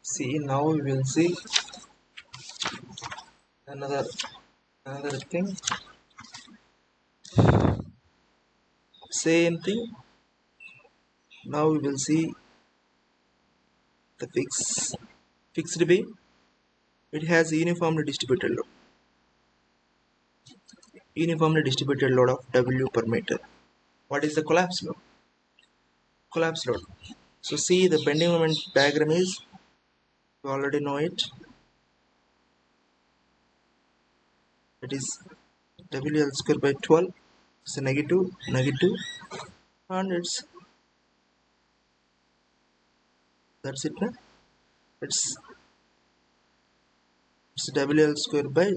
See, now we will see another thing. Same thing. Now we will see the fixed beam. It has uniformly distributed load. Uniformly distributed load of W per meter. What is the collapse load? Collapse load. So see, the bending moment diagram is, you already know it. It is WL square by 12. It's a negative, and that's it. Now it's WL square by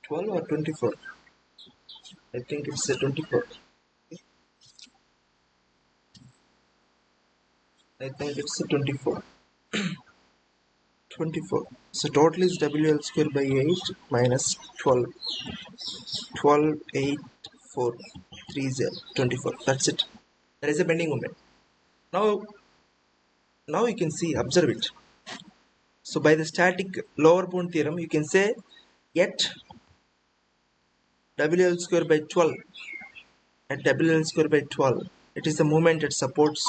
12 or 24. I think it's a 24. I think it's a 24. 24. So total is WL square by 8 minus 12. 12, 8, 4, 3, 0, 24. That's it. There is a bending moment. Now you can see, observe it. So by the static lower bound theorem, you can say yet WL square by 12. At WL square by 12, it is the moment it supports.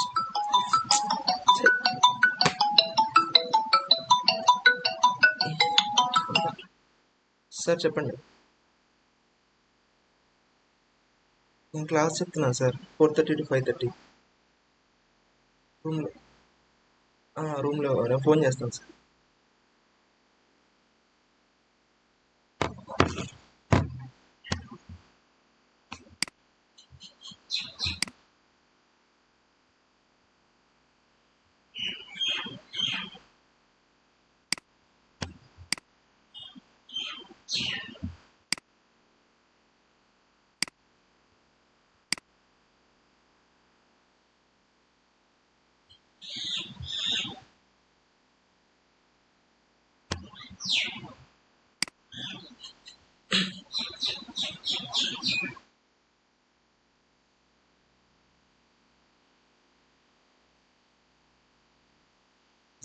Sir, చెప్పండి. నేను class చెప్తున్నాను sir, 4:30 to 5:30 రూమ్లో నేను phone చేస్తాను sir.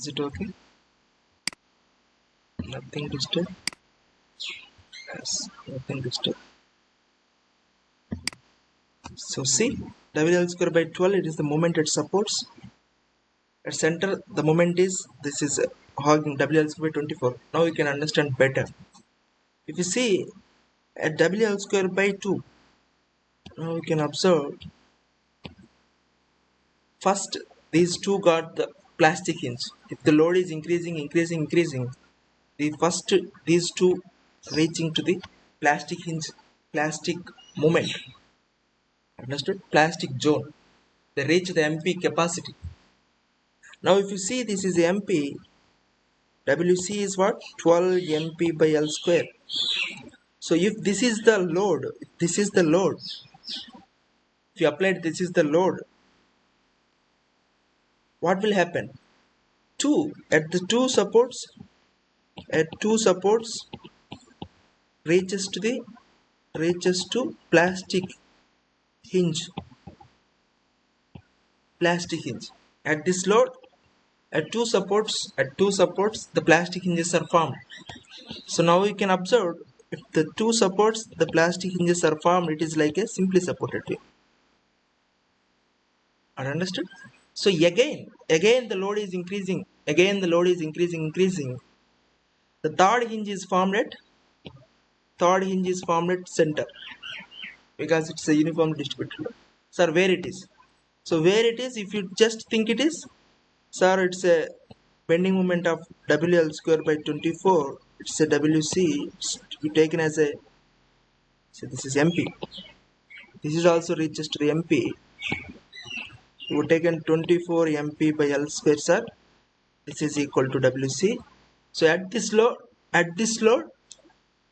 Is it okay? Nothing disturbed? Yes, nothing disturbed. So see, WL square by 12, it is the moment it supports. At center, the moment is, this is hogging WL square by 24. Now you can understand better. If you see, at WL square by 2, now you can observe, first these two got the plastic hinge. If the load is increasing, these two reaching to the plastic hinge, plastic moment. Understood? Plastic zone. They reach the MP capacity. Now if you see, this is MP. WC is what? 12 MP by L square. So if this is the load, if you applied this is the load, what will happen? At two supports reaches to plastic hinge. At this load, at two supports, the plastic hinges are formed. So now you can observe, if the two supports, the plastic hinges are formed, it is like a simply supported beam. Understood? So again the load is increasing. The third hinge is formed at center, because it's a uniform distributed load. Sir, where it is? So where it is, if you just think it is, sir, it's a bending moment of WL square by 24. It's a WC. It's to be taken as a, so this is MP. This is also reaches to the MP. You would taken 24 MP by L square, sir. This is equal to WC. So at this load,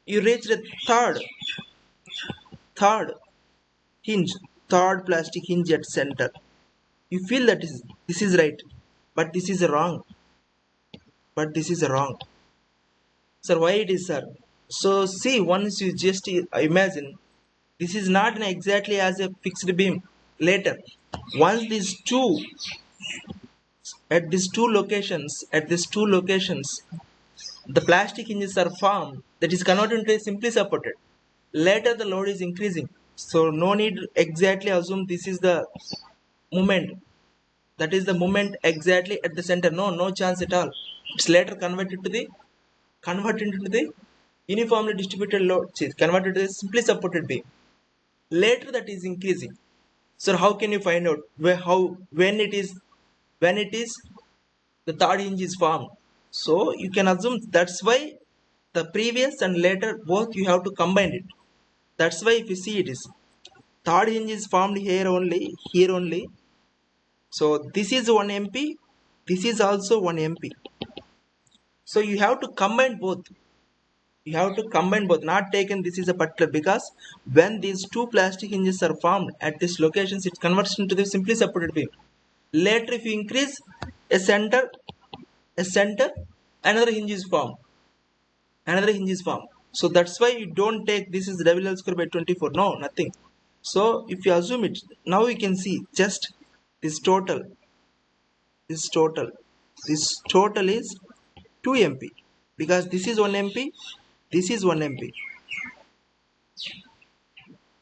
you reach the third plastic hinge at center. You feel that this is right, but this is wrong. Sir, why it is, sir? So see, once you just imagine, this is not exactly as a fixed beam. Later, once these two at these two locations, the plastic hinges are formed that is converted into a simply supported. Later the load is increasing. So no need exactly assume this is the moment. That is the moment exactly at the center. No chance at all. It's later converted into the uniformly distributed load. Converted to the simply supported beam. Later that is increasing. So how can you find out when it is the third hinge is formed? So you can assume that's why the previous and later both you have to combine it. That's why if you see it is third hinge is formed here only. So this is 1 MP, this is also 1 MP. So you have to combine both. You have to combine both, not taken this is a particular, because when these two plastic hinges are formed at these locations, it converts into the simply supported beam. Later, if you increase a center, another hinge is formed. So that's why you don't take this is WL square by 24. No, nothing. So if you assume it, now you can see just this total. This total is 2 MP, because this is 1 MP, this is 1 MP.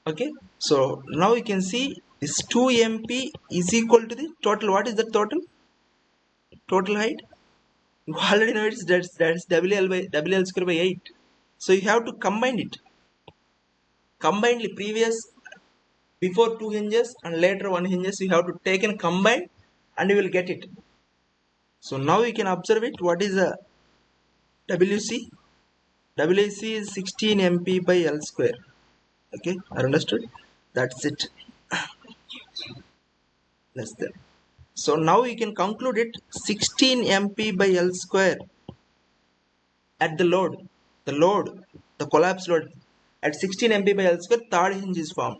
Okay, so now you can see this 2 MP is equal to the total. What is the total height? You already know that's WL square by 8. So you have to combine it. Combine the previous before 2 hinges and later 1 hinges, you have to take and combine and you will get it. So now you can observe it. What is the WC? WC is 16 MP by L square. Okay, I understood. That's it. Less than. So now you can conclude it 16 MP by L square at the collapse load at 16 MP by L square, third hinge is formed.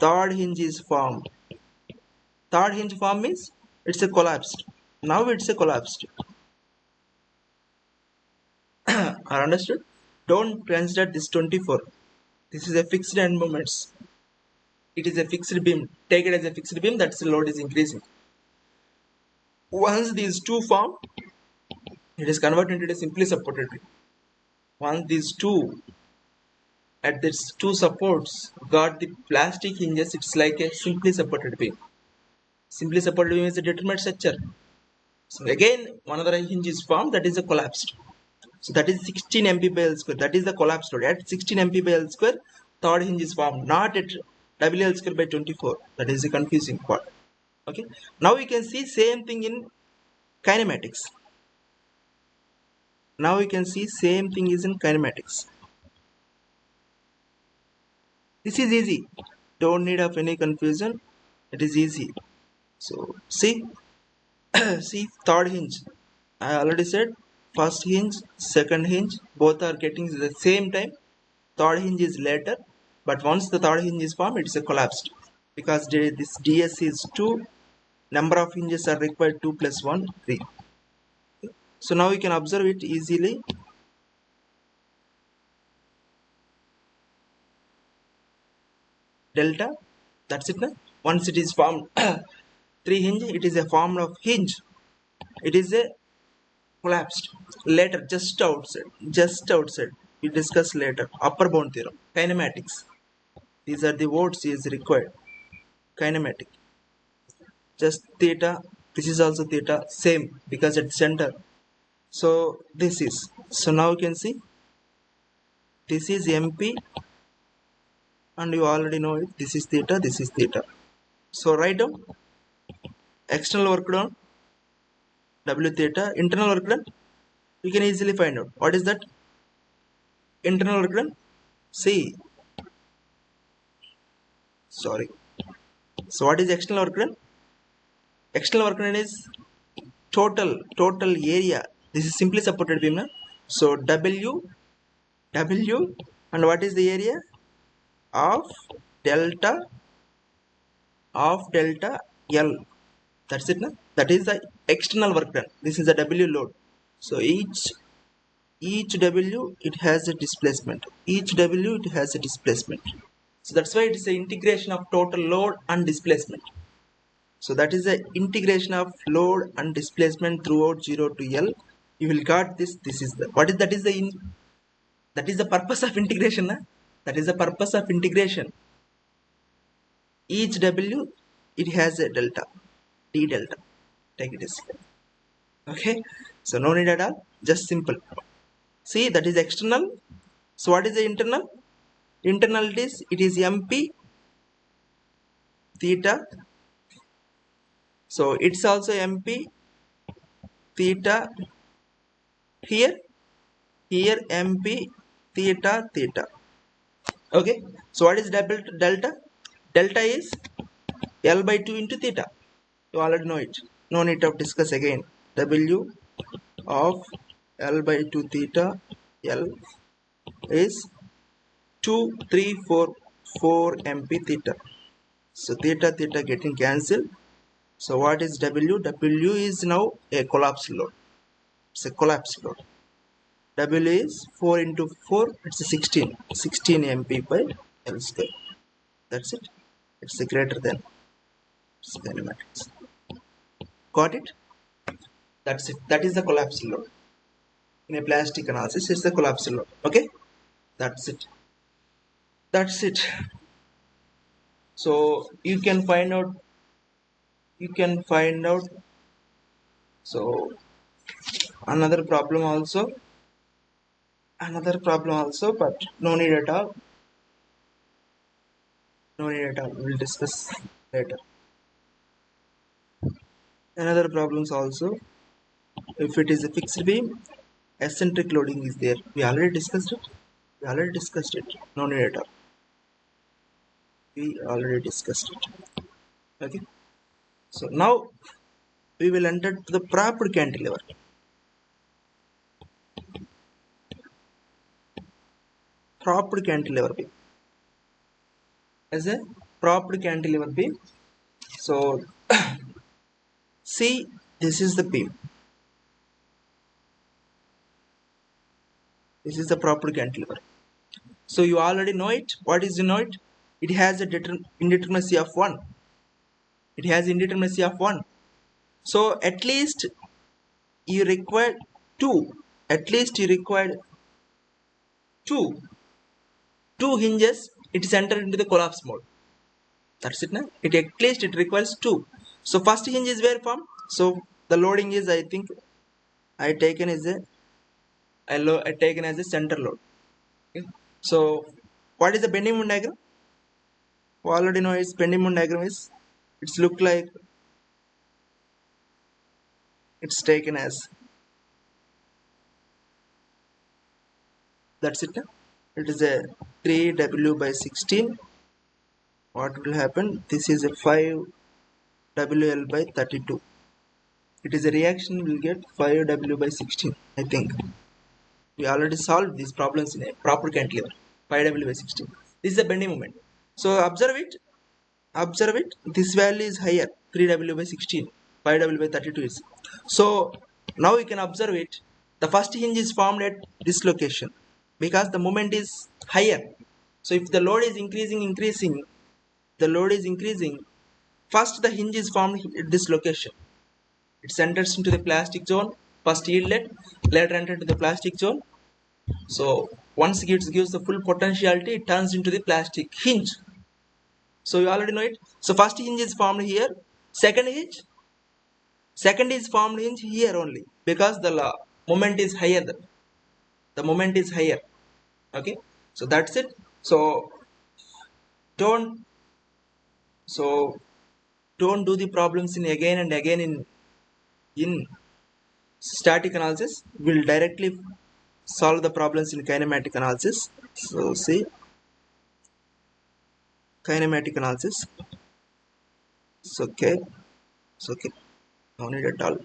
Third hinge form means it's a collapsed. Now it's a collapsed. I understood. Don't consider this 24. This is a fixed end moments. It is a fixed beam. Take it as a fixed beam. That's the load is increasing. Once these two form, it is converted into a simply supported beam. Once these two at these two supports got the plastic hinges, it's like a simply supported beam. Simply supported beam is a determinate structure. So again, one other hinge is formed, that is a collapsed. So that is 16 MP by L square. That is the collapsed load. At 16 MP by L square, third hinge is formed, not at WL square by 24. That is the confusing part. Okay. Now we can see same thing in kinematics. Now we can see same thing is in kinematics. This is easy. Don't need of any confusion. It is easy. So see, see third hinge. I already said first hinge, second hinge, both are getting the same time. Third hinge is later, but once the third hinge is formed, it's a collapsed, because this ds is 2, number of hinges are required 2 plus 1 3. So now we can observe it easily. Delta, that's it now. Once it is formed 3 hinge, it is a form of hinge, it is a collapsed. Later, just outside, we discuss later. Upper bound theorem, kinematics. These are the words is required. Kinematic. Just theta. This is also theta. Same, because at center. So this is. So now you can see. This is MP. And you already know it. This is theta. This is theta. So write down. External work done. W theta. Internal work done. You can easily find out. What is that? Internal work done. See. Sorry. So what is external work done? External work done is total area. This is simply supported beam. So W, and what is the area? Of delta L. That's it. That is the external work done. This is the W load. So each W it has a displacement. So that's why it is the integration of total load and displacement. So that is the integration of load and displacement throughout 0 to L. You will got this. This is the what is that is the that is the purpose of integration. Na? That is the purpose of integration. Each W it has a delta, d delta. Take it as okay. So no need at all. Just simple. See that is external. So what is the internal? Internal it is MP theta. So it's also MP theta here. Here MP theta theta. Okay. So what is delta? Delta is L by 2 into theta. You already know it. No need to discuss again. W of L by 2 theta L is 2, 3, 4, 4 MP theta. So theta theta getting cancelled. So what is W? W is now a collapse load. It's a collapse load. W is 4 into 4. It's a 16. 16 MP by L square. That's it. It's a greater than. It's kinematics. Got it? That's it. That is the collapse load. In a plastic analysis, it's the collapse load. Okay? That's it. That's it. So you can find out. So another problem also. But no need at all. No need at all. We'll discuss later. Another problems also. If it is a fixed beam, eccentric loading is there. We already discussed it. No need at all. We already discussed it. Okay. So now we will enter to the propped cantilever. Propped cantilever beam. As a propped cantilever beam. So see, this is the beam. This is the propped cantilever. So you already know it. What is you know it? It has a indeterminacy of 1. It has indeterminacy of 1. So at least you require 2. At least you require 2 hinges. It is entered into the collapse mode. That's it. Now it at least it requires 2. So first hinge is where formed. So the loading is, I think I taken as a center load. Okay. So what is the bending moment diagram? We already know its bending moment diagram is, it's look like it's taken as, that's it. It is a 3W by 16. What will happen? This is a 5WL by 32. It is a reaction, will get 5W by 16. I think we already solved these problems in a proper cantilever. 5W by 16. This is the bending moment. So observe it. This value is higher, 3W by 16. 5W by 32 is. So now we can observe it. The first hinge is formed at this location because the moment is higher. So if the load is increasing, first the hinge is formed at this location. It enters into the plastic zone. First yielded, later entered into the plastic zone. So once it gives the full potentiality, it turns into the plastic hinge. So you already know it. So first hinge is formed here. Second is formed hinge here only because the moment is higher. The moment is higher. Okay. So that's it. So don't do the problems in again and again in static analysis. We'll directly solve the problems in kinematic analysis. So see, kinematic analysis. It's okay. No need at all.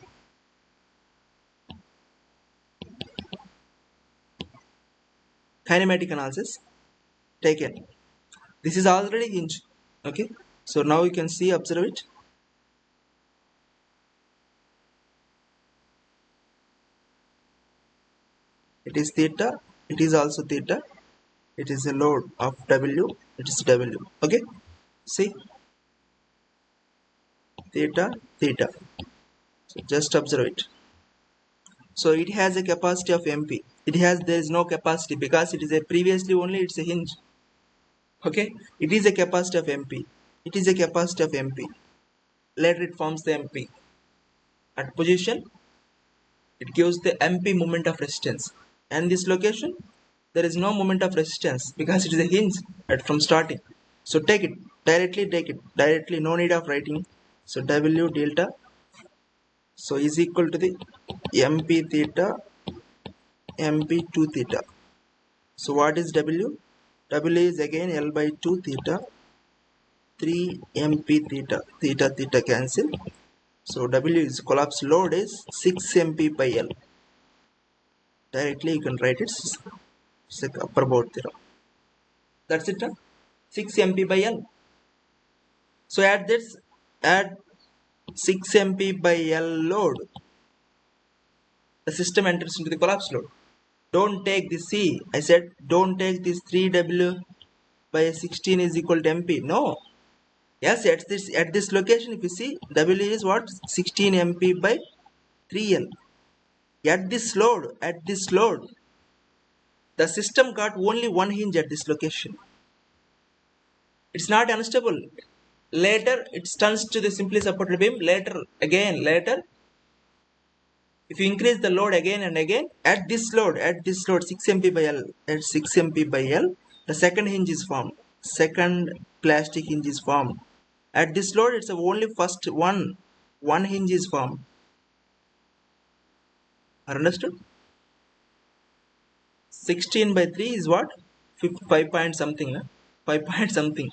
Kinematic analysis. Taken. This is already hinge. Okay. So now you can see, observe it. It is theta. It is also theta. It is a load of W. It is W. Okay. See. theta, theta. So just observe it. So it has a capacity of MP. There is no capacity because it is a previously only it's a hinge. Okay, it is a capacity of MP. It is a capacity of MP. Later it forms the MP. At position, it gives the MP moment of resistance. And this location, there is no moment of resistance because it is a hinge from starting. So take it directly, no need of writing. So W delta, so is equal to the MP theta, MP2 theta. So what is W? W is again L by 2 theta, 3 MP theta, theta cancel. So W is collapse load is 6 MP by L. Directly you can write it, it's like upper bound theorem. That's it, 6 MP by L. So at 6 MP by L load, the system enters into the collapse load. Don't take this C. I said don't take this 3W by 16 is equal to MP. No. Yes, at this location, if you see, W is what? 16 MP by 3L. At this load, the system got only one hinge at this location. It's not unstable. Later, it turns to the simply supported beam. Later, if you increase the load again and again, at this load, 6 MP by L, at 6 MP by L, the second hinge is formed. Second plastic hinge is formed. At this load, it's only first one hinge is formed. Understood? 16 by 3 is what? 5 point something. 5 point something.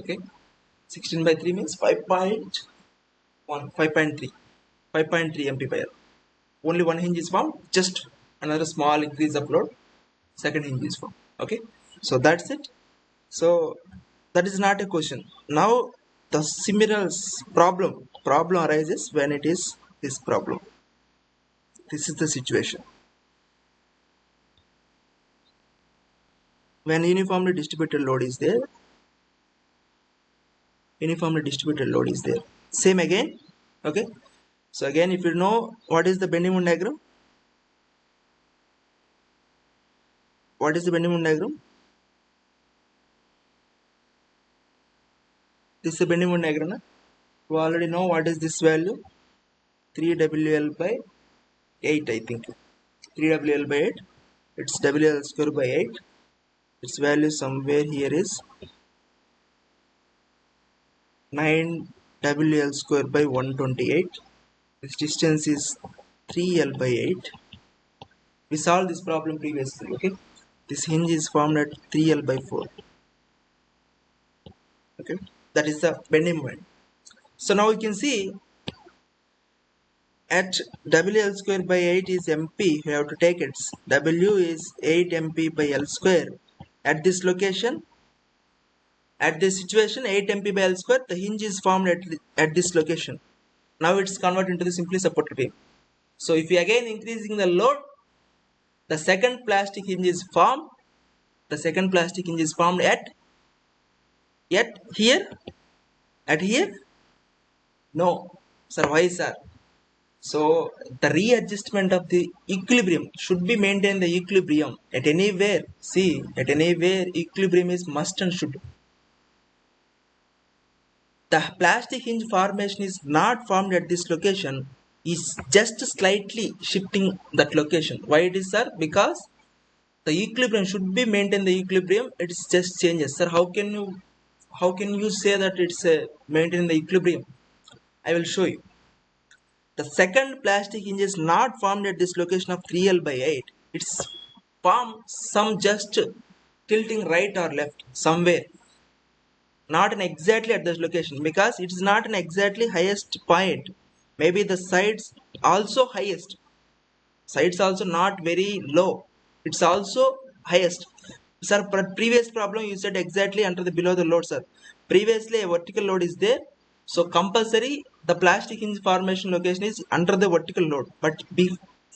Okay. 16 by 3 means 5.1, 5.3. 5.3 MP by L. Only one hinge is formed. Just another small increase of load. Second hinge is formed. Okay. So that's it. So that is not a question. Now the similar problem arises when it is this problem. This is the situation. When uniformly distributed load is there, same again. Okay, so again, if you know what is the bending moment diagram, this is the bending moment diagram. You already know what is this value, 3WL by 8, I think. 3WL by 8, it's WL square by 8. Its value somewhere here is 9WL square by 128. This distance is 3L by 8. We solved this problem previously. Okay, this hinge is formed at 3L by 4. Okay, that is the bending moment. So now you can see at WL square by 8 is MP. We have to take it. W is 8 MP by L square. At this location, at this situation, 8 MP by L square, the hinge is formed at this location. Now it's converted into the simply supported beam. So if we again increasing the load, the second plastic hinge is formed. At here? No. Sir, why, sir? So the readjustment of the equilibrium should be maintained the equilibrium at anywhere. See, at anywhere equilibrium is must and should. The plastic hinge formation is not formed at this location, is just slightly shifting that location. Why it is, sir? Because the equilibrium should be maintained the equilibrium, it is just changes. Sir, how can you say that it's maintained the equilibrium? I will show you. The second plastic hinge is not formed at this location of 3L by 8. It's formed some just tilting right or left somewhere. Not exactly at this location because it is not an exactly highest point. Maybe the sides also highest. Sides also not very low. It's also highest. Sir, previous problem you said exactly under the below the load, sir. Previously a vertical load is there. So compulsory the plastic hinge formation location is under the vertical load. But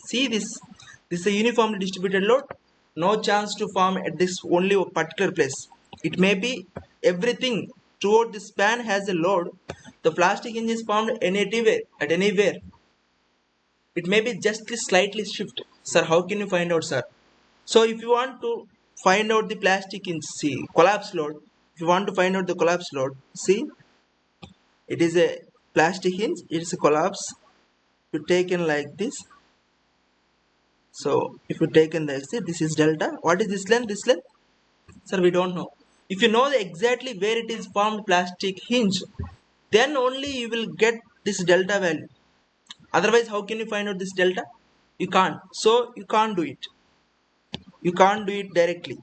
see this is a uniformly distributed load. No chance to form at this only particular place. It may be everything throughout the span has a load, the plastic hinge is formed anywhere. It may be just slightly shift. Sir, how can you find out, sir? So if you want to find out the plastic hinge, see, collapse load. If you want to find out the collapse load, see, it is a plastic hinge, it is a collapse. You taken like this. So if you taken this is delta. What is this length? This length? Sir, we don't know. If you know exactly where it is formed plastic hinge, then only you will get this delta value. Otherwise, how can you find out this delta? You can't. So you can't do it. You can't do it directly.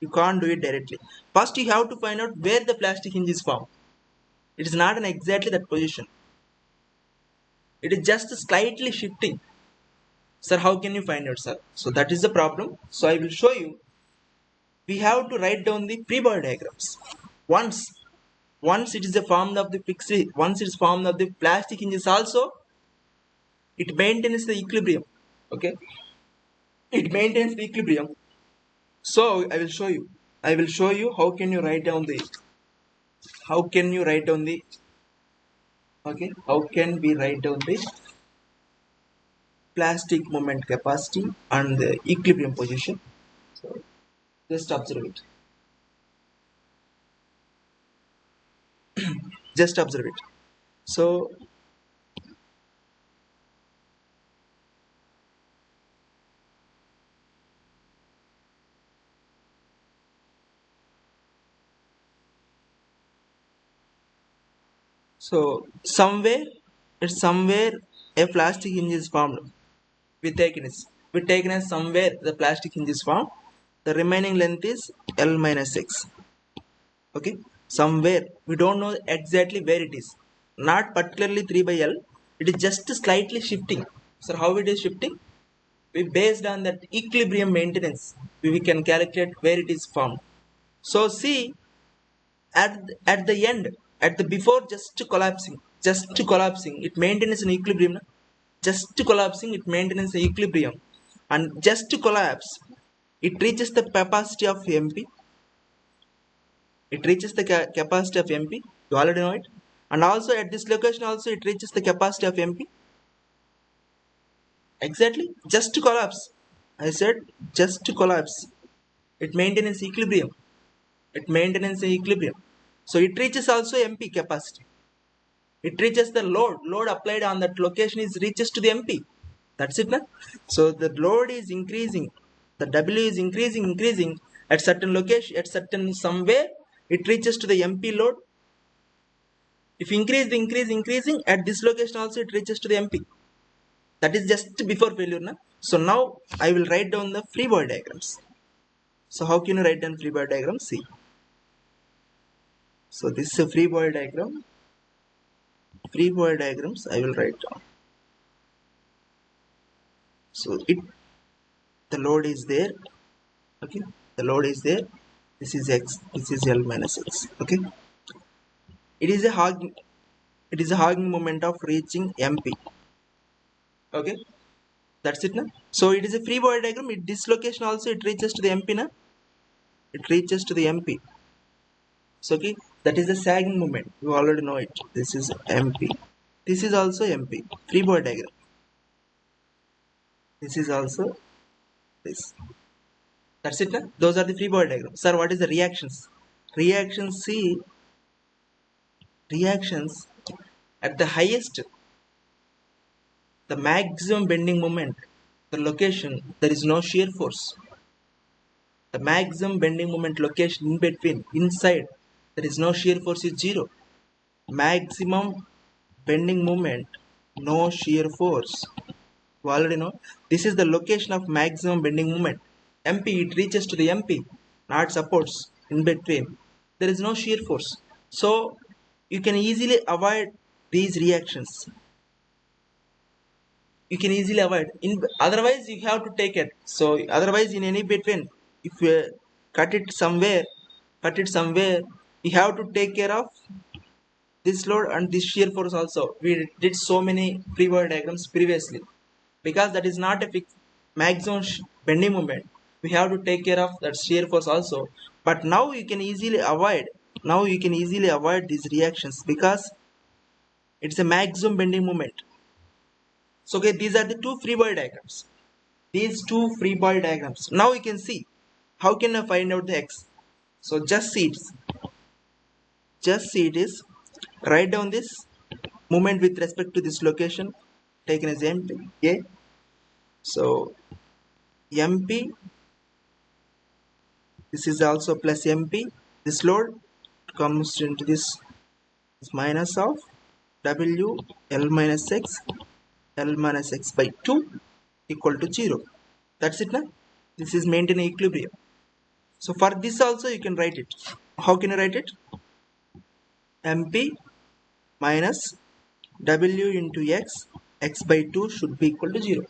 You can't do it directly. First, you have to find out where the plastic hinge is formed. It is not in exactly that position. It is just slightly shifting. Sir, how can you find out, sir? So that is the problem. So I will show you. We have to write down the free body diagrams. Once it is formed of the once it is formed of the plastic hinges also, it maintains the equilibrium. Okay, it maintains the equilibrium. So I will show you. I will show you how can you write down the. How can you write down the. Okay, how can we write down the plastic moment capacity and the equilibrium position? So just observe it. Just observe it. So somewhere a plastic hinge is formed. We taken as somewhere the plastic hinge is formed. The remaining length is L minus X. Okay, somewhere we don't know exactly where it is. Not particularly 3 by L. It is just slightly shifting. So how it is shifting? We based on that equilibrium maintenance, we can calculate where it is formed. So see, at the end, at the before just collapsing, it maintains an equilibrium. Just collapsing, it maintains an equilibrium, and just to collapse, it reaches the capacity of MP. It reaches the capacity of MP. You already know it. And also at this location also it reaches the capacity of MP. Exactly. Just to collapse. I said just to collapse. It maintains equilibrium. It maintains equilibrium. So it reaches also MP capacity. It reaches the load applied on that location is reaches to the MP. That's it, na? So the load is increasing, the W is increasing at certain location, at certain somewhere it reaches to the MP load. If increasing at this location also it reaches to the MP. That is just before failure, na? So now I will write down the free body diagrams. So how can you write down free body diagram? See. So this is a free body diagram. Free body diagrams I will write down. So the load is there. Okay, the load is there. This is X. This is L minus X. Okay. It is a hogging moment of reaching MP. Okay, that's it, na? So it is a free body diagram. This location also it reaches to the MP, na? It reaches to the MP. So okay, that is the sagging moment. You already know it. This is MP. This is also MP. Free body diagram. This is also this. That's it, na? Those are the free body diagrams. Sir, what is the reactions? Reactions, see, reactions at the highest, the maximum bending moment, the location, there is no shear force. The maximum bending moment location in between, inside, there is no shear force is 0. Maximum bending moment, no shear force. You already know. This is the location of maximum bending moment. MP, it reaches to the MP, not supports in between. There is no shear force. So you can easily avoid these reactions. You can easily avoid. Otherwise, you have to take it. So otherwise, in any between, if you cut it somewhere, you have to take care of this load and this shear force also. We did so many free body diagrams previously, because that is not a fixed maximum bending moment. We have to take care of that shear force also. But now you can easily avoid now you can easily avoid these reactions because it's a maximum bending moment. So okay, these are the two free body diagrams. These two free body diagrams. Now you can see how can I find out the x. So just see it is write down this moment with respect to this location taken as MP. Okay. So MP, this is also plus MP. This load comes into this minus of W L minus x by 2 equal to 0. That's it now. This is maintaining equilibrium. So for this also you can write it. How can you write it? MP minus W into x by 2 should be equal to 0.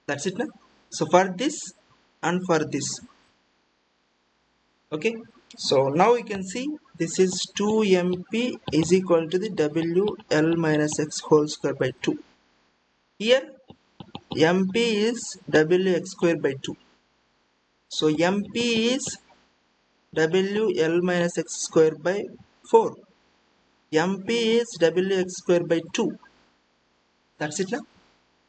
That's it now. So for this and for this. Okay. So now we can see this is 2MP is equal to the WL minus x whole square by 2. Here MP is WX square by 2. So MP is WL minus x square by 4. MP is WX square by 2. That's it now.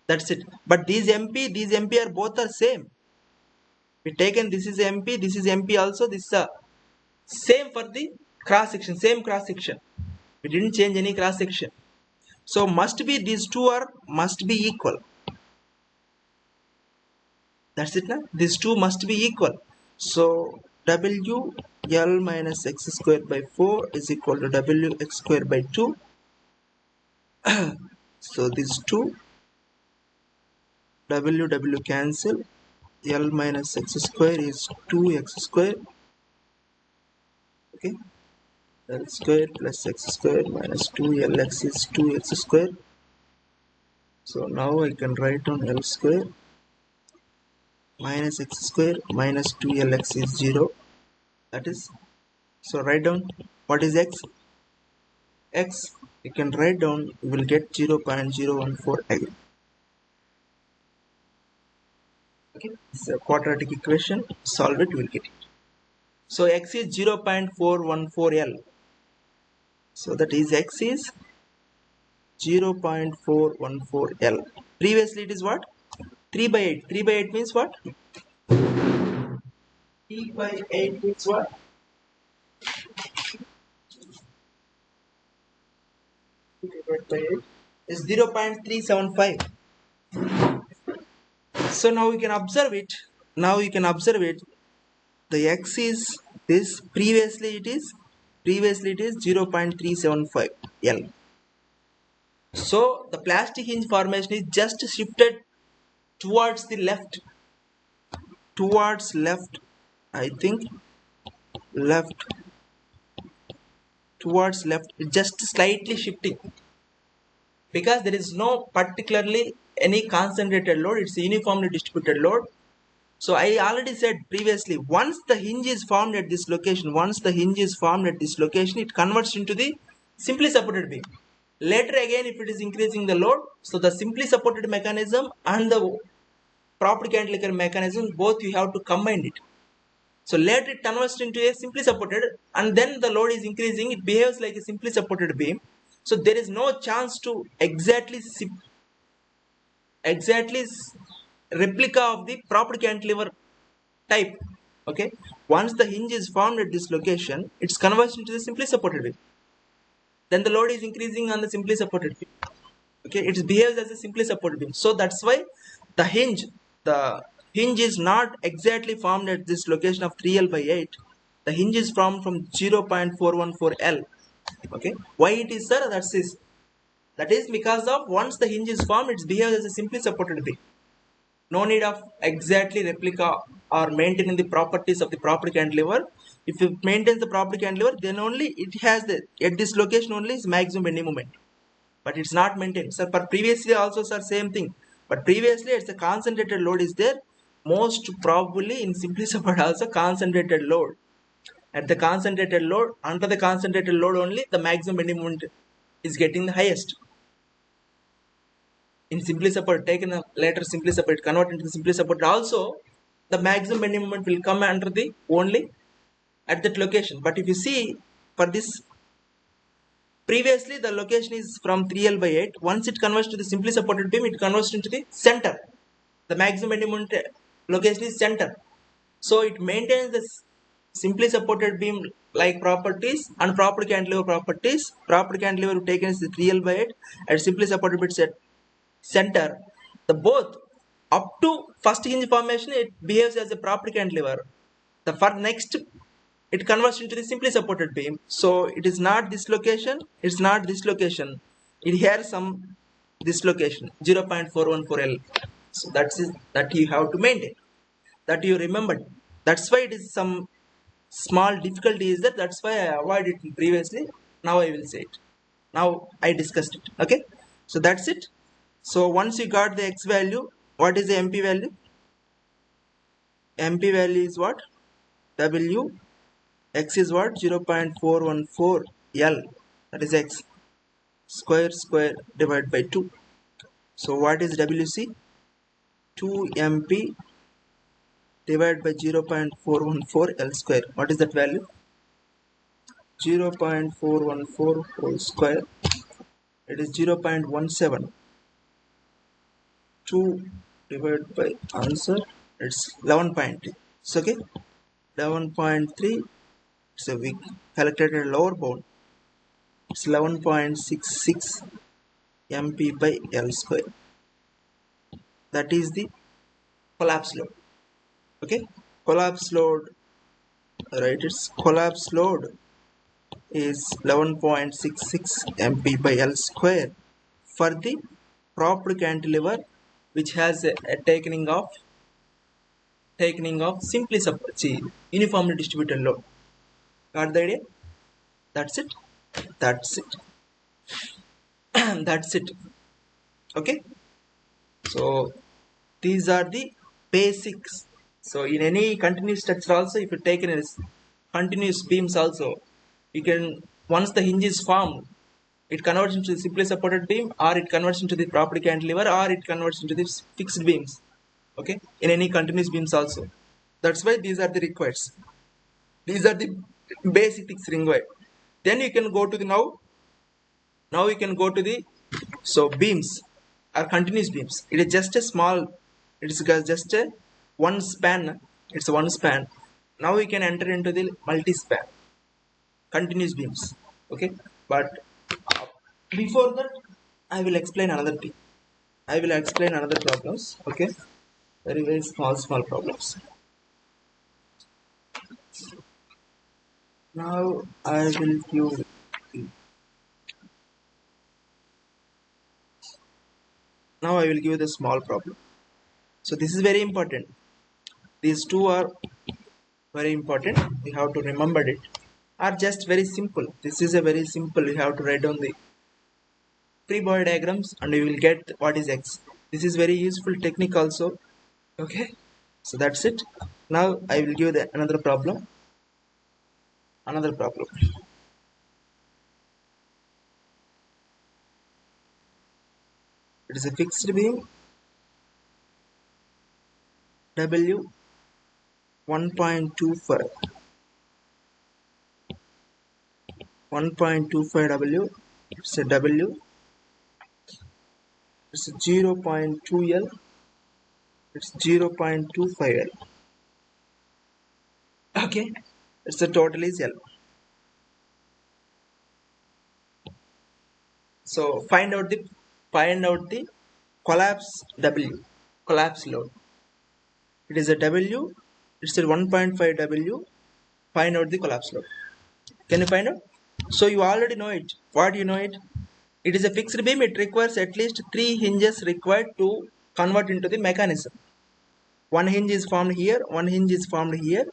That's it. But these MP are both are same. We taken this is MP, this is MP also. This is same for the cross section, same cross section. We didn't change any cross section. So must be these two must be equal. That's it now. These two must be equal. So WL minus x square by 4 is equal to WX square by 2. So these two W cancel. L minus x square is 2x square. Okay. L square plus x square minus 2lx is 2x square. So now I can write down L square minus x square minus 2lx is 0. That is, so write down what is x. X you can write down, you will get 0.014 again. Okay, it's a quadratic equation. Solve it, you will get it. So x is 0.414 L. So that is x is 0.414 L. Previously it is what? 3 by 8. 3 by 8 means what? 3 by 8 means what? Is 0.375. So now we can observe it. The x is this. Previously it is 0.375 L. So the plastic hinge formation is just shifted towards the left. I think towards left, just slightly shifting, because there is no particularly any concentrated load. It's a uniformly distributed load. So I already said previously, once the hinge is formed at this location, it converts into the simply supported beam. Later again, if it is increasing the load, so the simply supported mechanism and the proper cantilever mechanism, both you have to combine it. So later it converts into a simply supported, and then the load is increasing, it behaves like a simply supported beam. So there is no chance to exactly replica of the proper cantilever type. Okay, once the hinge is formed at this location, it's converts into the simply supported beam. Then the load is increasing on the simply supported beam. Okay, it behaves as a simply supported beam. So that's why the hinge is not exactly formed at this location of 3L by 8. The hinge is formed from 0.414 L. Okay, why it is, sir? That is because of once the hinge is formed, it behaves as a simply supported beam. No need of exactly replica or maintaining the properties of the proper cantilever. If it maintains the proper cantilever, then only it has at this location only is maximum bending moment. But it's not maintained. Sir, for previously also, sir, same thing. But previously it's a concentrated load is there. Most probably in simply supported also concentrated load. At the concentrated load, under the concentrated load only, the maximum bending moment is getting the highest. In simply support, taken a later simply support, convert into simply support also, the maximum bending moment will come under the only at that location. But if you see, for this, previously the location is from 3L by 8. Once it converts to the simply supported beam, it converts into the center. The maximum bending moment location is center. So it maintains the simply supported beam like properties and proper cantilever properties. Proper cantilever taken is the 3L by 8 and simply supported bit set center. The both up to first hinge formation, it behaves as a proper cantilever. The for next, it converts into the simply supported beam. So it is not this location, it's not this location. It has some this location 0.414L. So that's it, that you have to maintain, that you remembered. That's why it is some small difficulty is that, that's why I avoided it previously. Now I will say it. Now I discussed it. Okay. So that's it. So once you got the x value, what is the MP value? MP value is what? W. X is what? 0.414 L. That is x. Square divided by 2. So what is WC? 2 MP divided by 0.414 L square. What is that value? 0.414 whole square. It is 0.17. 2 divided by answer. It's 11.3. It's okay. 11.3. So we calculated lower bound. It's 11.66 MP by L square. That is the collapse load. Okay. Collapse load. Right. It's collapse load is 11.66 MP by L square for the proper cantilever which has a takening of simply uniformly distributed load. Got the idea? That's it. That's it. That's it. Okay. So these are the basics. So in any continuous structure also, if you take in continuous beams also, you can, once the hinge is formed, it converts into the simply supported beam, or it converts into the proper cantilever, or it converts into the fixed beams. Okay, in any continuous beams also. That's why these are the requirements. These are the basic things required. Then you can go to the now you can go to the beams are continuous beams. It is just a small, it is just a one span. It's one span. Now we can enter into the multi-span continuous beams. Okay, but before that, I will explain another thing. I will explain another problems. Okay, very small problems. Now I will give. Now I will give the small problem. So this is very important. These two are very important. We have to remember it. Are just very simple. This is a very simple. You have to write down the free body diagrams and you will get what is x. This is very useful technique also. Okay. So that's it. Now I will give another problem. Another problem. It is a fixed beam. W 1.25 W, it's a W, it's a 0.2L, it's 0.25L. Okay, it's the total is L. So find out the collapse W, collapse load. It is a W, it's a 1.5 W. Find out the collapse load. Can you find out? So you already know it. What you know it? It is a fixed beam. It requires at least 3 hinges required to convert into the mechanism. One hinge is formed here. One hinge is formed here.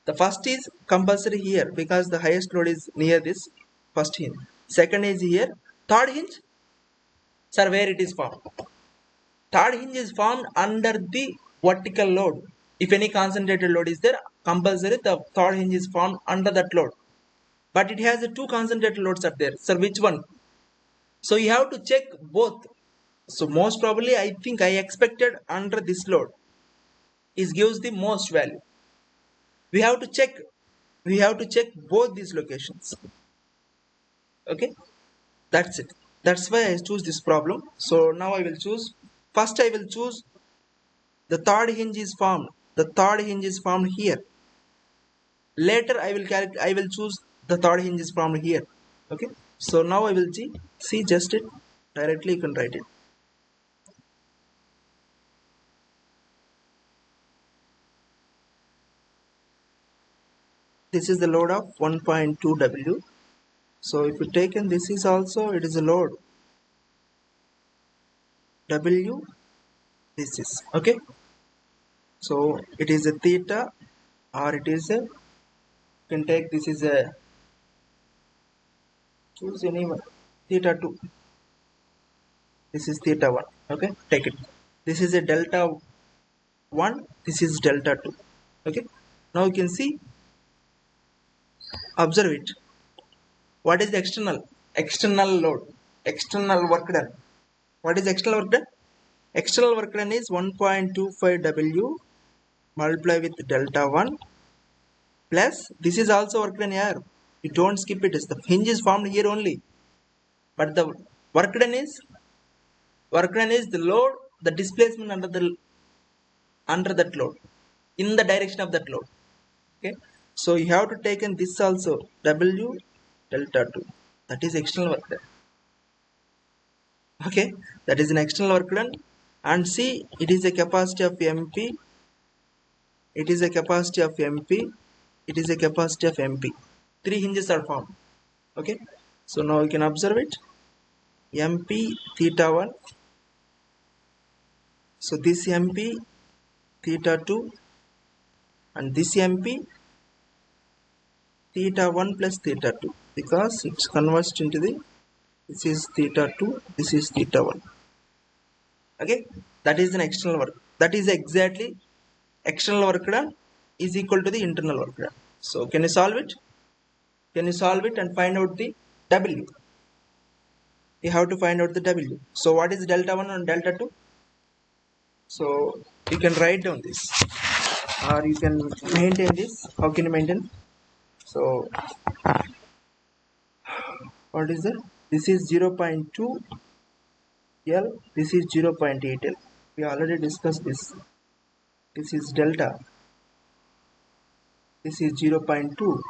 The first is compulsory here because the highest load is near this first hinge. Second is here. Third hinge, sir, where it is formed? Third hinge is formed under the vertical load. If any concentrated load is there, compulsory the third hinge is formed under that load. But it has 2 concentrated loads are there. Sir, which one? So you have to check both. So most probably I think I expected under this load is gives the most value. We have to check We have to check both these locations. Okay, that's it. That's why I choose this problem. So now I will choose, first I will choose the third hinge is formed. The third hinge is formed here. Later I will choose the third hinge is formed here. Okay, so now I will see just it directly. You can write it. This is the load of 1.2 W. So if you take in this is also, it is a load W. This is okay. So it is a theta, or it is a, you can take this is a, choose anyone, theta 2. This is theta 1. Okay, take it. This is a delta 1. This is delta 2. Okay, now you can see, observe it. What is the external load, external work done? What is external work done? External work done is 1.25 W multiply with delta 1 plus this is also work done here. You don't skip it. The hinge is formed here only, but the work done is the load, the displacement under that load, in the direction of that load. Okay, so you have to take in this also, W delta 2. That is external work done. Okay, that is an external work done. And see, it is a capacity of MP. It is a capacity of MP. It is a capacity of MP. Three hinges are formed. Okay, so now you can observe it. MP theta 1. So this MP theta 2 and this MP theta 1 plus theta 2, because it's converged into the, this is theta 2, this is theta 1. Okay, that is an external work. That is exactly external work done is equal to the internal work done. So can you solve it? Can you solve it and find out the W? You have to find out the W. So what is delta 1 and delta 2? So you can write down this, or you can maintain this. How can you maintain? So what is that? This is 0.2 L. This is 0.8 L. We already discussed this. This is delta. This is 0.2.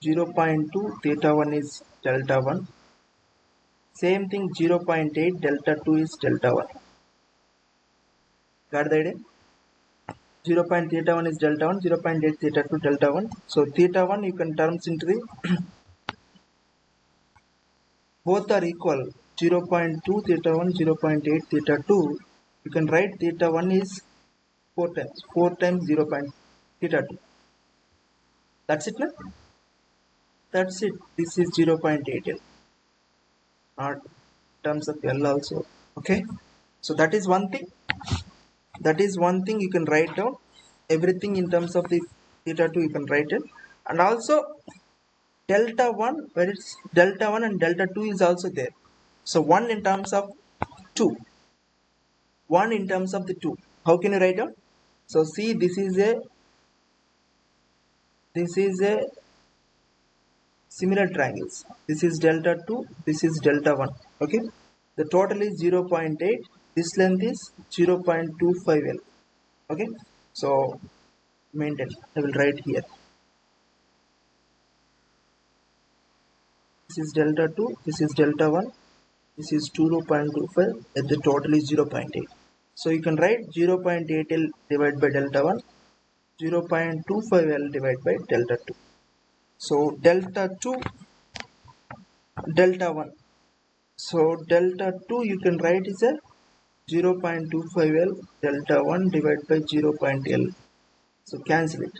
0.2 theta 1 is delta 1. Same thing, 0.8 delta 2 is delta 1. Got the idea? 0. Theta 1 is delta 1, 0.8 theta 2 delta 1. So theta 1 you can terms into the both are equal. 0.2 theta 1, 0.8 theta 2. You can write theta 1 is 4 times. 4 times 0. Theta 2. That's it, no? That's it. This is 0.8 L. Not terms of L also. Okay. So that is one thing. That is one thing you can write down. Everything in terms of the theta 2 you can write it. And also delta 1, where it's delta 1 and delta 2 is also there. So 1 in terms of 2. 1 in terms of the 2. How can you write down? So see, this is a similar triangles. This is delta 2, this is delta 1. Okay. The total is 0.8. This length is 0.25 L. Okay. So maintain. I will write here. This is delta 2, this is delta 1, this is 0.25, and the total is 0.8. So you can write 0.8 L divided by delta 1, 0.25 L divided by delta 2. So delta 2, delta 1. So delta 2 you can write is a 0.25 L delta 1 divided by 0.L. So cancel it.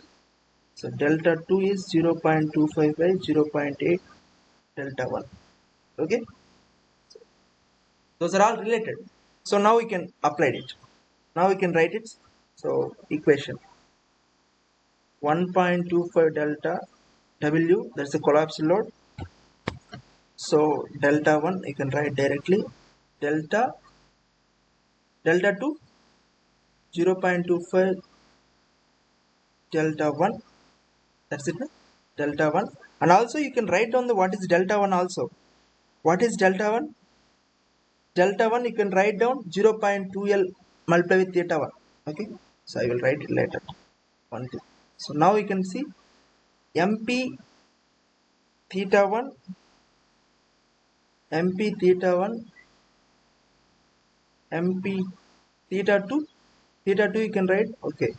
So delta 2 is 0.25 by 0.8 delta 1. Okay. Those are all related. So now we can apply it. Now we can write it. So equation 1.25 delta W, that's a collapsed load. So delta 1 you can write directly. Delta 2 0.25 delta 1. That's it. delta 1. And also you can write down the what is delta 1 also. What is delta 1? Delta 1 you can write down 0.2L multiply with theta 1. Okay, so I will write it later. One thing. So now you can see MP theta 1, MP theta 1, MP theta 2. Theta 2 you can write, okay,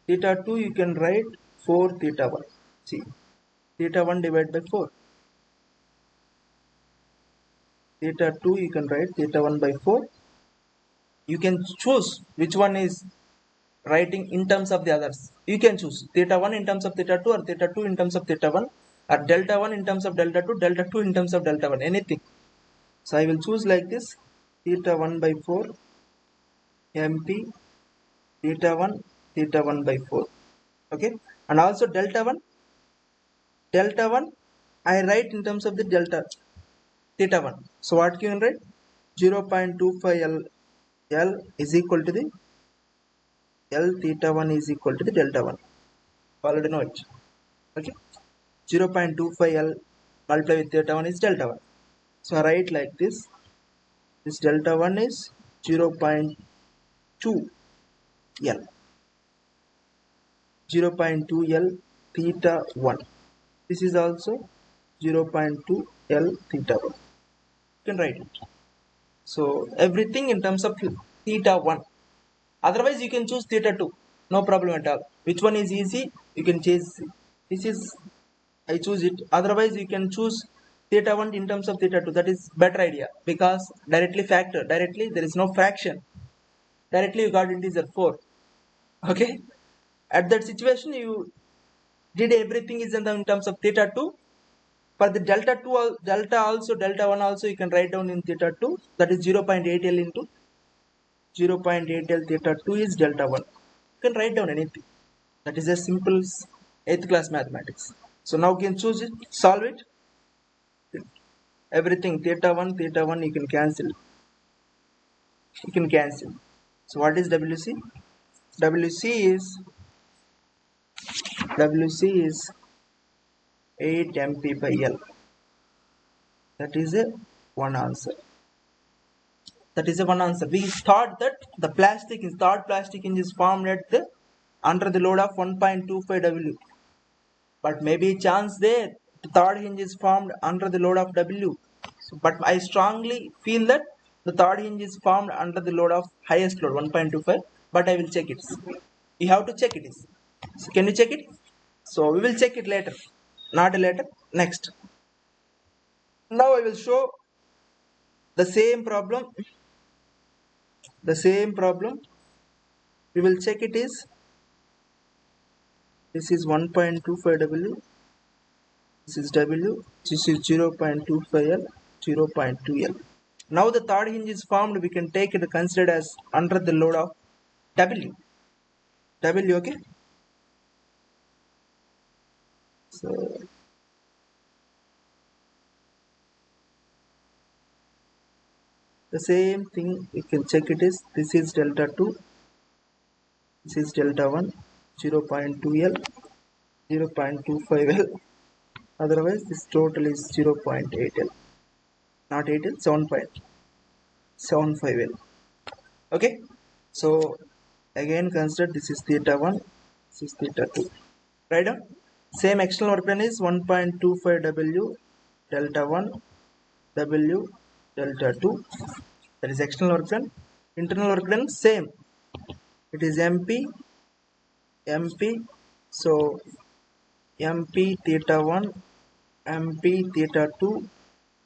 theta 2 you can write 4 theta 1. See, theta 1 divided by 4. Theta 2 you can write theta 1 by 4. You can choose which one is writing in terms of the others. You can choose theta 1 in terms of theta 2 or theta 2 in terms of theta 1 or delta 1 in terms of delta 2, delta 2 in terms of delta 1, anything. So I will choose like this, theta 1 by 4 MP theta 1 by 4. Okay, and also delta 1 I write in terms of the delta theta 1. So what can you write? 0.25 L is equal to the L theta 1 is equal to the delta 1. Already know it. Okay, 0.25 L multiplied with theta 1 is delta 1. So I write like this. This delta 1 is 0.2 L. 0.2 L theta 1. This is also 0.2 L theta 1. You can write it. So everything in terms of theta 1. Otherwise you can choose theta 2. No problem at all. Which one is easy? You can choose. This is, I choose it. Otherwise you can choose theta 1 in terms of theta 2. That is better idea, because directly factor. Directly there is no fraction. Directly you got integer 4. Okay. At that situation you did everything is in terms of theta 2. For the delta 2, delta 1 also you can write down in theta 2. That is 0.8 L into 0.8 L theta 2 is delta 1. You can write down anything. That is a simple 8th class mathematics. So now you can choose it, solve it. Everything theta 1 you can cancel. You can cancel. So what is WC? WC is 8 MP by L. That is a one answer. That is a one answer. We thought that the third plastic hinge is formed at the under the load of 1.25 W. But maybe chance there the third hinge is formed under the load of W. So, but I strongly feel that the third hinge is formed under the load of highest load 1.25. But I will check it. We have to check it. So can you check it? So we will check it later. Not later. Next. Now I will show the same problem. The same problem. We will check it is. This is 1.25 W. This is W. This is 0.25 L. 0.2 L. Now the third hinge is formed. We can take it considered as under the load of W. W, okay? So the same thing we can check it is, this is delta 2, this is delta 1, 0.2 L, 0.25 L. Otherwise this total is 0.8 L. Not 8 L, 7.75 L. Okay, so again consider this is theta 1, this is theta 2. Right down. Same external work done is 1.25 W delta 1 W delta 2. That is external work done. Internal work done same. It is MP. So MP theta 1, MP theta 2.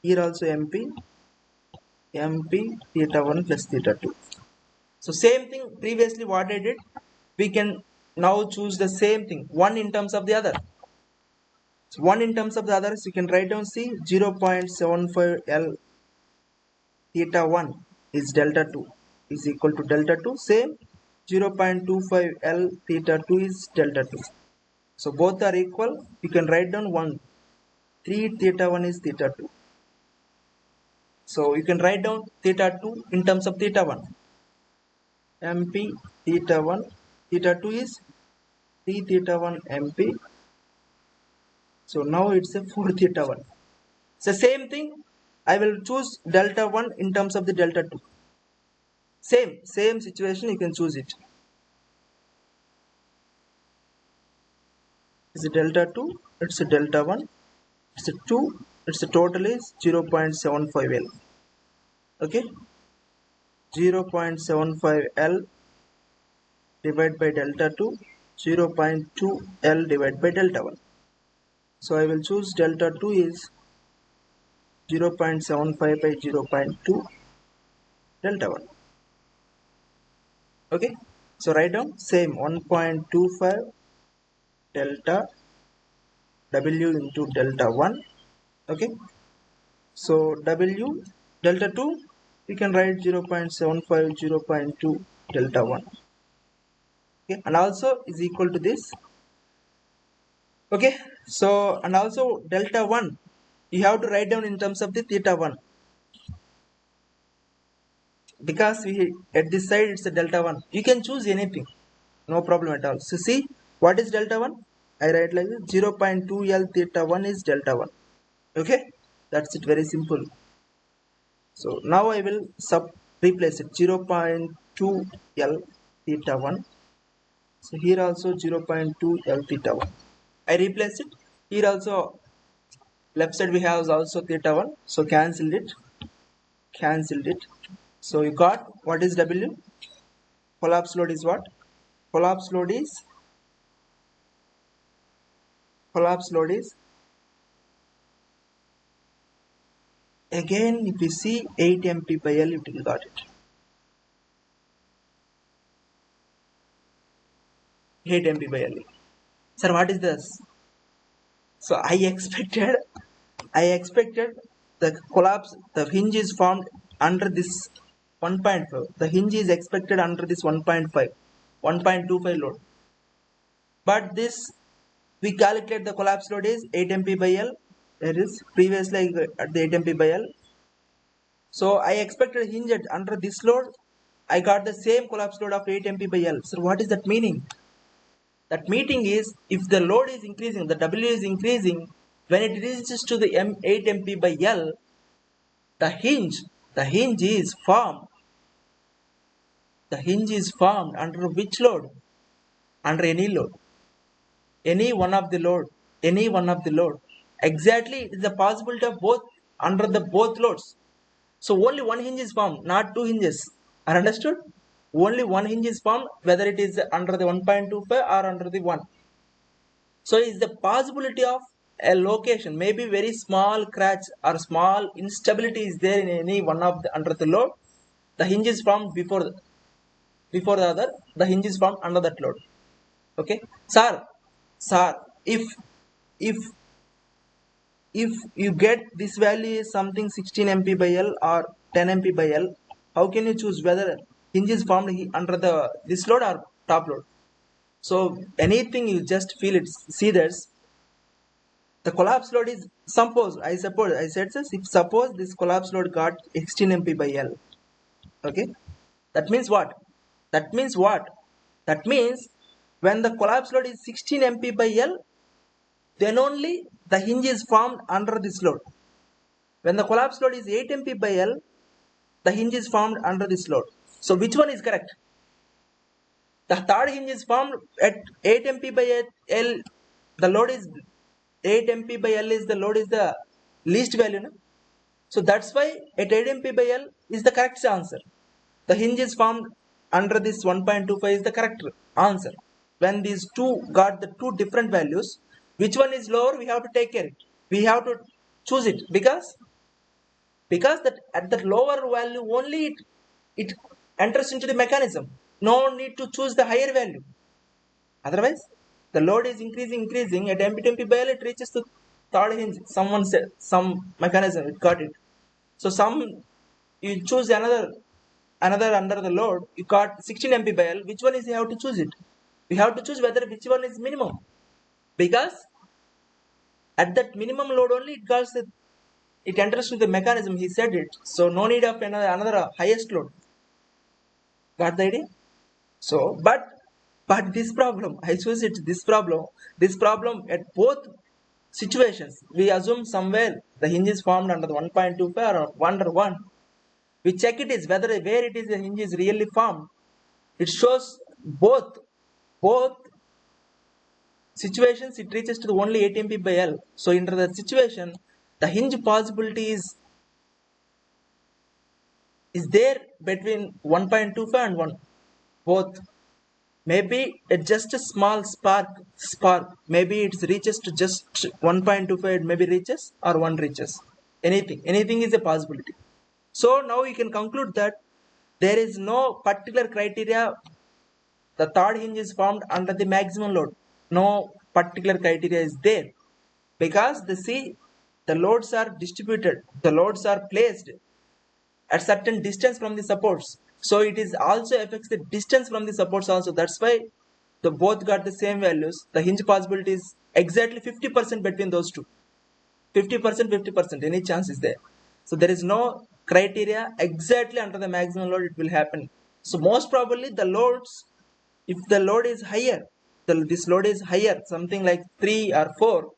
Here also MP theta 1 plus theta 2. So same thing previously what I did. We can now choose the same thing. One in terms of the other. So one in terms of the others, you can write down C 0.75 L theta 1 is delta 2 is equal to delta 2. Same 0.25 L theta 2 is delta 2. So both are equal. You can write down 1. 3 theta 1 is theta 2. So you can write down theta 2 in terms of theta 1. MP theta 1. Theta 2 is 3 theta 1 MP So now it's a 4 theta 1. So same thing, I will choose delta 1 in terms of the delta 2. Same situation, you can choose it. It's a delta 2, it's a delta 1, it's a 2, it's a total is 0.75 L. Okay, 0.75 L divided by delta 2, 0.2 L divided by delta 1. So I will choose delta 2 is 0.75 by 0.2 delta 1. Okay, so write down same 1.25 delta W into delta 1. Okay, so W delta 2 you can write 0.75 0.2 delta 1. Okay, and also is equal to this. Okay, so and also delta 1 you have to write down in terms of the theta 1, because we at this side it's a delta 1. You can choose anything, no problem at all. So see, what is delta 1? I write like this, 0.2 L theta 1 is delta 1. Okay, that's it, very simple. So now I will replace it, 0.2 L theta 1. So here also 0.2 L theta 1. I replace it. Here also left side we have also theta 1. So cancelled it. So you got what is W? Collapse load is what? Collapse load is again, if you see 8 MP by L, you will got it. 8 MP by L. Sir, what is this? So I expected the collapse, the hinge is formed under this 1.5. The hinge is expected under this 1.5, 1.25 load. But this, we calculate the collapse load is 8 MP by L. There is previously at the 8 MP by L. So I expected hinge at under this load. I got the same collapse load of 8 MP by L. So what is that meaning? That meaning is, if the load is increasing, the W is increasing, when it reaches to the 8 MP by L, the hinge is formed. The hinge is formed under which load? Under any load. Any one of the load. Exactly, it is the possibility of both under the both loads. So only one hinge is formed, not two hinges. Are understood? Only one hinge is formed, whether it is under the 1.25 or under the 1. So is the possibility of a location, maybe very small crack or small instability is there in any one of the under the load. The hinge is formed before the other. The hinge is formed under that load. Okay, sir, if you get this value is something 16 MP by L or 10 MP by L, how can you choose whether hinge is formed under this load or top load? So anything you just feel it. See, there's the collapse load is suppose I said this, if suppose this collapse load got 16 MP by L. Okay, that means what? That means when the collapse load is 16 MP by L, then only the hinge is formed under this load. When the collapse load is 8 MP by L, the hinge is formed under this load. So which one is correct? The third hinge is formed at 8 MP by L. The load is 8 MP by L is the load is the least value. No? So that's why at 8 MP by L is the correct answer. The hinge is formed under this 1.25 is the correct answer. When these two got the two different values, which one is lower, we have to take care of it. We have to choose it because that at the lower value only it enters into the mechanism. No need to choose the higher value. Otherwise, the load is increasing at MP by L, it reaches to third hinge. Someone said some mechanism, it got it. So you choose another under the load, you got 16 MP by L. Which one is you have to choose it? We have to choose whether which one is minimum, because at that minimum load only it enters to the mechanism. He said it. So no need of another highest load. Got the idea? So but this problem, I choose it. This problem at both situations. We assume somewhere the hinge is formed under the 1.25 or under 1. We check it is whether where it is the hinge is really formed. It shows both situations it reaches to the only 18p by L. So under that situation, the hinge possibility is there between 1.25 and 1. Both. Maybe it's just a small spark. Maybe it reaches to just 1.25, maybe reaches or 1 reaches. Anything is a possibility. So now you can conclude that there is no particular criteria. The third hinge is formed under the maximum load. No particular criteria is there because the loads are distributed. The loads are placed at certain distance from the supports. So it is also affects the distance from the supports also. That's why the both got the same values. The hinge possibility is exactly 50% between those two. 50%, 50%. Any chance is there. So there is no criteria exactly under the maximum load it will happen. So most probably the loads, if the load is higher, this load is higher, something like 3 or 4,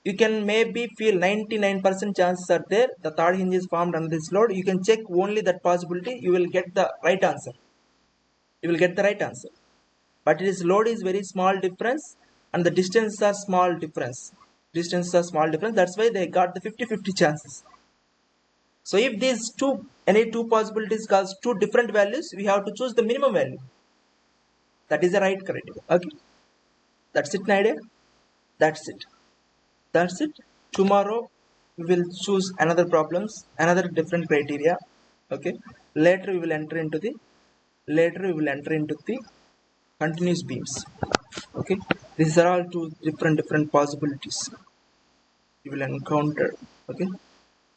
you can maybe feel 99% chances are there. The third hinge is formed under this load. You can check only that possibility. You will get the right answer. But its load is very small difference and the distances are small difference. That's why they got the 50-50 chances. So if these any two possibilities cause two different values, we have to choose the minimum value. That is the right criteria. Okay. That's it, Nadia. That's it. Tomorrow we will choose another problems, another different criteria. Okay. Later we will enter into the continuous beams. Okay. These are all two different possibilities you will encounter. Okay.